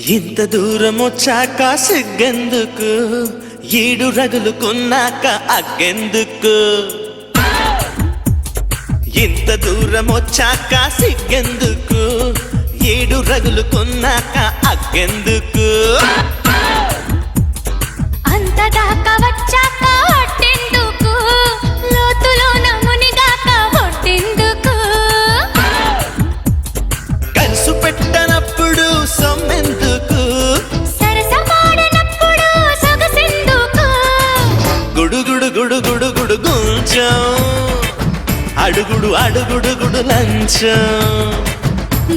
ఇంత దూరమొచ్చాక సిగ్గెందుకు, ఈడు రగులుకున్నాక అగ్గెందుకు. ఇంత దూరమొచ్చాక సిగ్గెందుకు, ఈడు రగులుకున్నాక అగ్గెందుకు. అంతదాకా వచ్చాక అట్టెందుకు, లోతులోన మునిగాక ఒట్టెందుకు. కలుసు పెట్టనప్పుడు సొమ్మెందుకు, సరసమాడనప్పుడు సొగసెందుకు. గుడుగుడు గుడుగుడు గుడు గుంచం, అడుగుడు అడుగుడు గుడు లంచం.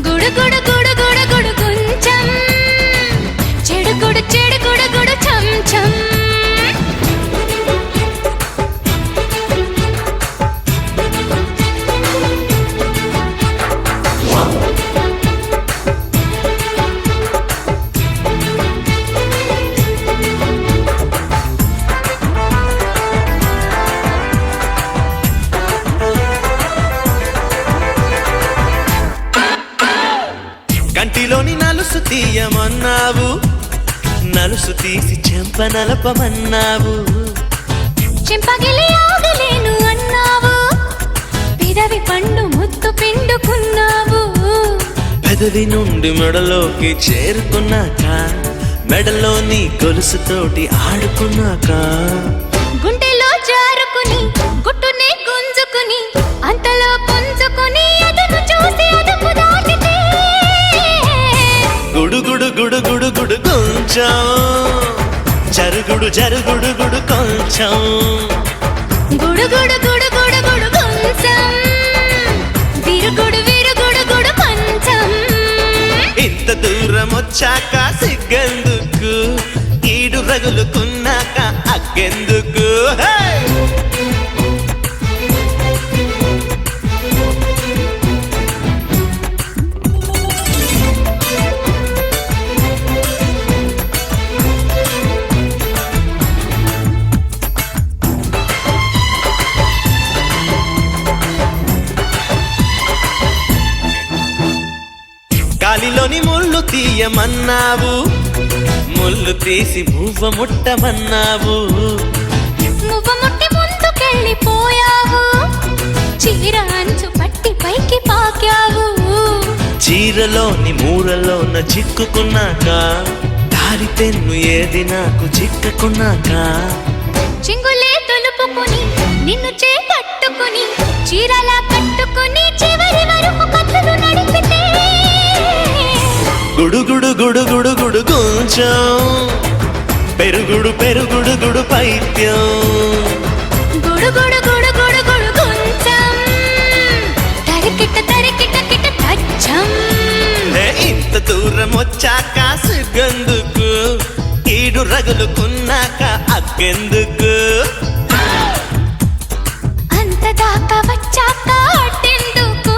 గుడుగుడు గుడుగుడు గుడు గుంచం, చెడుగుడు చెడుగుడు గుడు చంచం. కంటిలోని నలుసు తీయమన్నావు, నలుసు తీసి చెంప నలపమన్నావు. చెంపగిలి ఆగలేను అన్నావు, పెదవి పండు ముద్దు పిండుకున్నావు. పెదవి నుండి మెడలోకి చేరుకున్నాక, మెడలోని గొలుసుతోటి ఆడుకున్నాక. గుండెలో జారుకుని గుట్టునే గుంజుకుని, అంతలో పుంజుకుని అదను చూసి అదుపు దాటితే. గుడుగుడు గుడుగుడు గుడు కొంచెం, జరుగుడు జరుగుడు గుడు కొంచెం. గుడుగుడు గుడుగుడు గుడు కొంచెం, విరుగుడు విరుగుడు గుడు కొంచెం. ఇంత దూరం వచ్చాక సిగ్గెందుకు, ఈడు రగులుకున్నాక అగ్గెందుకు. గాలిలోని ముళ్ళు తీయమన్నావు, ముళ్ళు తీసి మువ్వ ముట్టమన్నావు. మువ్వ ముట్టి ముందుకెళ్ళిపోయావు, చీర అంచు పట్టి పైకి పాకావు. చీరలోని మూరలోన చిక్కుకున్నాక, దారి తెన్ను ఏది నాకు చిక్కకున్నాక. చింగులే తొలుపుకుని నిన్ను చేపట్టుకుని, చీరలా కట్టుకుని చివరి వరకు కథలు నడిపితే. గుడుగుడు గుడుగుడు గుడు కొంచెం, పెరుగుడు పెరుగుడు గుడు పైత్యం. గుడుగుడు గుడుగుడు గుడు కొంచెం, తరికిట తరికిట కిట తచ్చం. ఇంత దూరం వచ్చాక సిగ్గెందుకు, ఈడు రగులుకున్నాక అగ్గెందుకు. అంతదాకా వచ్చాక అట్టెందుకు,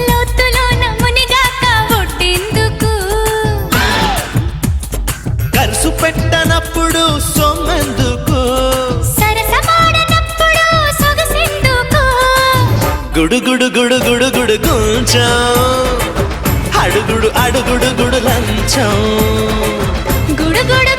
లోతులోన మునిగాక ఒట్టెందుకు. కరుసు పెట్టనప్పుడు సొమ్మెందుకు, సరసమాడనప్పుడు సొగసెందుకు. గుడుగుడు గుడుగుడు గుడు కొంచెం, అడుగుడు అడుగుడు గుడు లంచం. గుడుగుడు